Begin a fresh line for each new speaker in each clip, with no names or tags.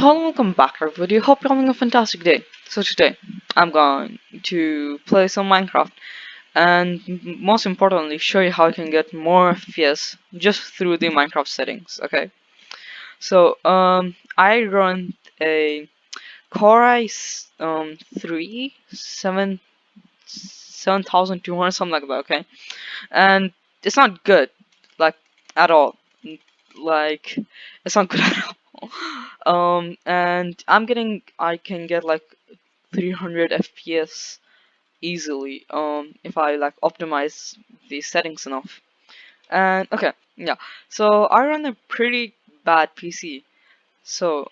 Hello, welcome back everybody. Hope you're having a fantastic day. So today, I'm going to play some Minecraft and most importantly, show you how you can get more FPS just through the Minecraft settings, okay? So, I run a Core i3 7200, something like that, okay? And it's not good, like, at all. Like, it's not good at all. And I can get like 300 FPS easily, if I like optimize the settings enough. And okay, yeah. So I run a pretty bad PC. So,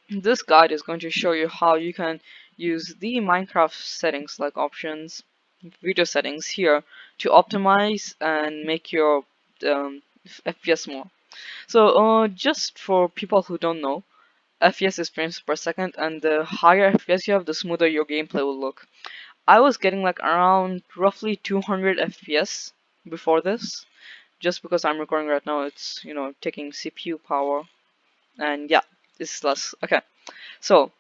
this guide is going to show you how you can use the Minecraft settings like options, video settings here to optimize and make your FPS more. So, just for people who don't know, FPS is frames per second, and the higher FPS you have, the smoother your gameplay will look. I was getting like around roughly 200 FPS before this, just because I'm recording right now, it's, taking CPU power, and yeah, it's less. Okay, so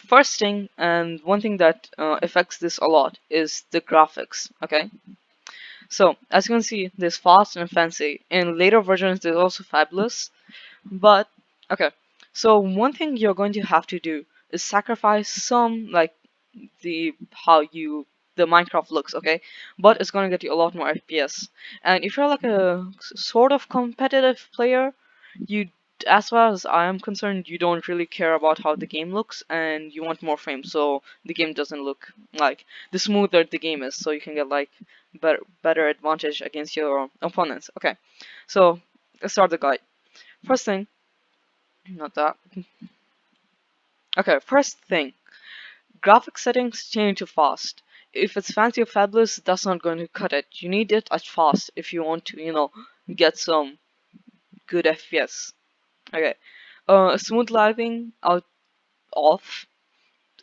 first thing, and one thing that affects this a lot is the graphics, okay? So, as you can see, there's fast and fancy. In later versions, there's also fabulous. But okay, so one thing you're going to have to do is sacrifice some like the Minecraft looks, okay? But it's gonna get you a lot more FPS. And if you're like a sort of competitive player, you as far as I am concerned, you don't really care about how the game looks and you want more frames so the game doesn't look like the smoother the game is so you can get like better advantage against your opponents. Okay. So let's start the guide. First thing, not that. Okay, first thing, graphic settings change too fast. If it's fancy or fabulous, that's not going to cut it. You need it at fast if you want to, get some good FPS. Okay, smooth lighting out off,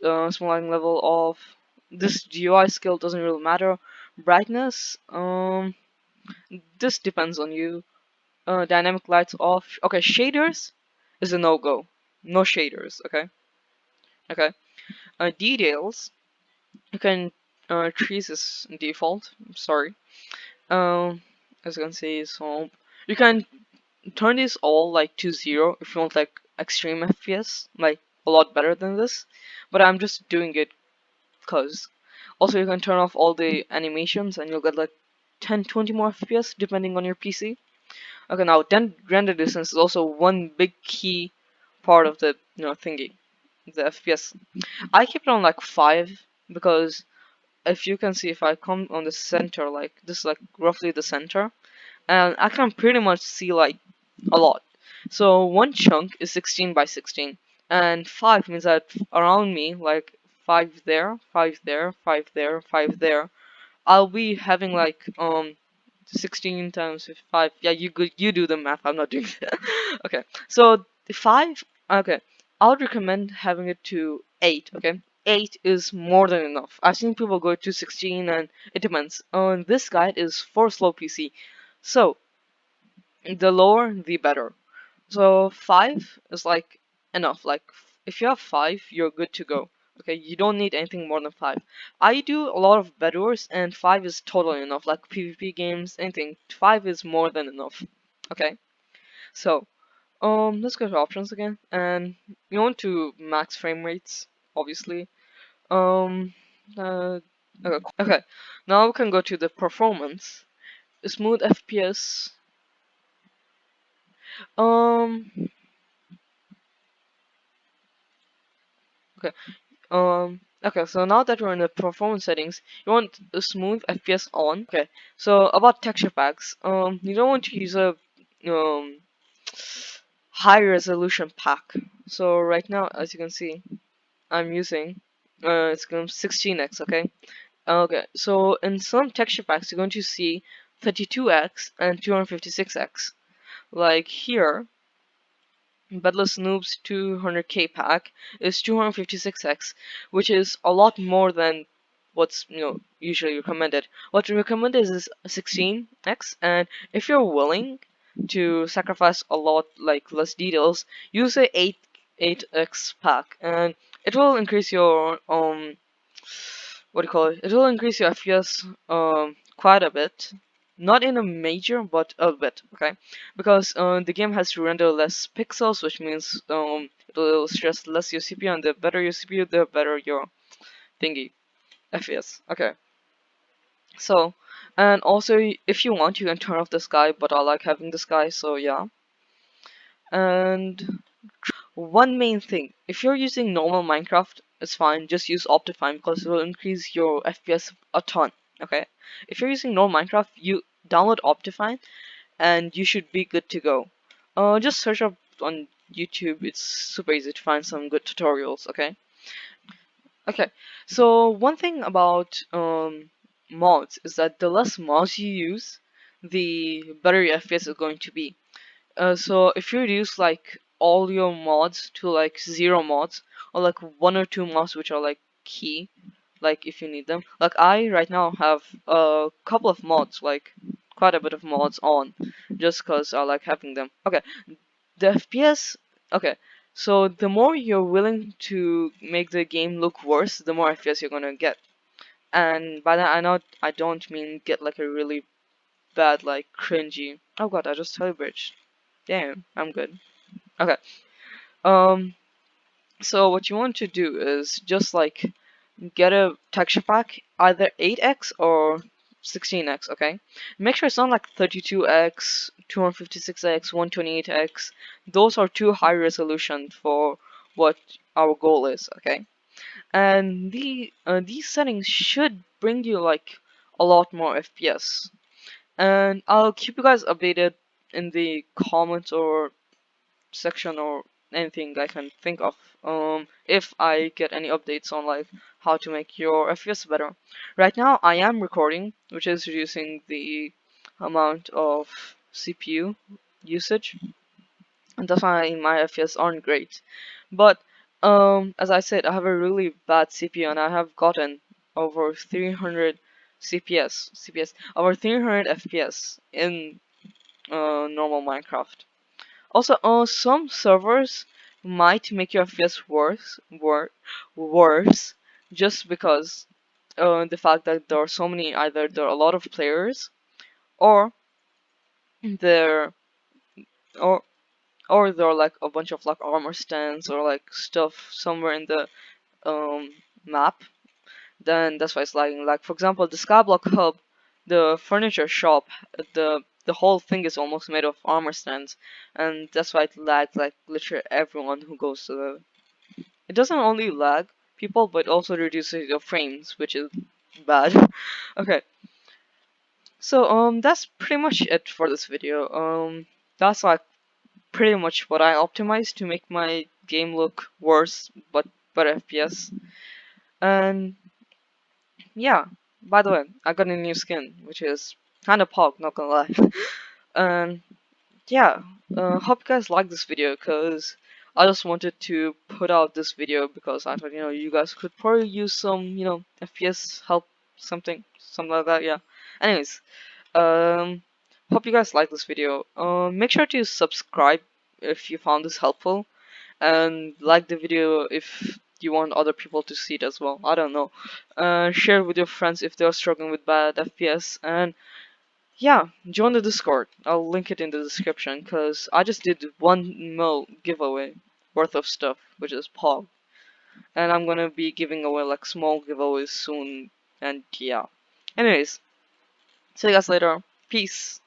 smooth lighting level off. This GUI skill doesn't really matter. Brightness, this depends on you. Dynamic lights off. Okay, shaders is a no-go. No shaders. Okay. Okay. Details, you can trees is default. I'm sorry. As you can see, so you can turn these all like to 0 if you want like extreme FPS, like a lot better than this. But I'm just doing it cause. Also, you can turn off all the animations and you'll get like 10-20 more FPS depending on your PC. Okay, now then render distance is also one big key part of the thingy, the FPS. I keep it on like 5 because if you can see, if I come on the center, like this is like roughly the center, and I can pretty much see like a lot. So one chunk is 16 by 16, and 5 means that around me, like 5 there, 5 there, 5 there, 5 there, I'll be having like 16 times 5. Yeah, you do the math. I'm not doing that. Okay, so the 5. Okay, I would recommend having it to 8. Okay, 8 is more than enough. I've seen people go to 16, and it depends. This guide is for slow PC, so the lower the better. So 5 is like enough. Like if you have 5, you're good to go. Okay, you don't need anything more than 5. I do a lot of bedwars and 5 is totally enough. Like PvP games, anything. 5 is more than enough. Okay, so let's go to options again, and you want to max frame rates, obviously. Um, okay, okay. Now we can go to the performance. Smooth FPS. Um, okay. Okay, so now that we're in the performance settings, you want a smooth FPS on. Okay, so about texture packs, you don't want to use a um high resolution pack. So right now, as you can see, I'm using it's going 16x. Okay, okay. So in some texture packs, you're going to see 32x and 256x. Like here, Bedless Noob's 200k pack is 256x, which is a lot more than what's usually recommended. What recommended is 16x, and if you're willing, to sacrifice a lot like less details, use a 8x pack, and it will increase your what do you call it? It will increase your FPS quite a bit. Not in a major, but a bit, okay? Because the game has to render less pixels, which means it will stress less your CPU, and the better your CPU, the better your thingy FPS. Okay, so and also if you want, you can turn off the sky, but I like having the sky, so yeah. And one main thing, if you're using normal Minecraft, it's fine, just use Optifine because it will increase your FPS a ton, okay? If you're using normal Minecraft, you download Optifine and you should be good to go. Just search up on YouTube, it's super easy to find some good tutorials, okay? Okay, so one thing about mods is that the less mods you use, the better your FPS is going to be. So if you reduce like all your mods to like 0 mods or like 1 or 2 mods which are like key, like if you need them. Like I right now have a couple of mods, like quite a bit of mods on, just cause I like having them. Okay, the FPS. Okay, so the more you're willing to make the game look worse, the more FPS you're gonna get. And by that I don't mean get like a really bad like cringy. Oh god, I just teleported. Damn, I'm good. Okay. Um. So what you want to do is just like get a texture pack, either 8x or 16x. Okay. Make sure it's not like 32x, 256x, 128x. Those are too high resolution for what our goal is. Okay. And these settings should bring you like a lot more FPS. And I'll keep you guys updated in the comments or section or anything I can think of. If I get any updates on like how to make your FPS better. Right now I am recording, which is reducing the amount of CPU usage, and that's why my FPS aren't great. But as I said, I have a really bad CPU, and I have gotten over 300 CPS, over 300 FPS in normal Minecraft. Also, some servers might make your FPS worse, just because the fact that there are so many, either there are a lot of players, or there or or there are like a bunch of like armor stands or like stuff somewhere in the map. Then that's why it's lagging. Like for example, the Skyblock Hub, the furniture shop, the whole thing is almost made of armor stands, and that's why it lags like literally everyone who goes to the. It doesn't only lag people, but also reduces your frames, which is bad. Okay, so that's pretty much it for this video. That's like pretty much what I optimized to make my game look worse, but better FPS. And yeah, by the way, I got a new skin, which is kind of pog, not gonna lie. And yeah, hope you guys like this video, cause I just wanted to put out this video because I thought you guys could probably use some FPS help, something like that. Yeah. Anyways, um, hope you guys like this video. Make sure to subscribe if you found this helpful, and like the video if you want other people to see it as well. I don't know. Share with your friends if they're struggling with bad FPS, and yeah, join the Discord. I'll link it in the description because I just did 1 mil giveaway worth of stuff, which is Pog, and I'm gonna be giving away like small giveaways soon. And yeah. Anyways, see you guys later. Peace.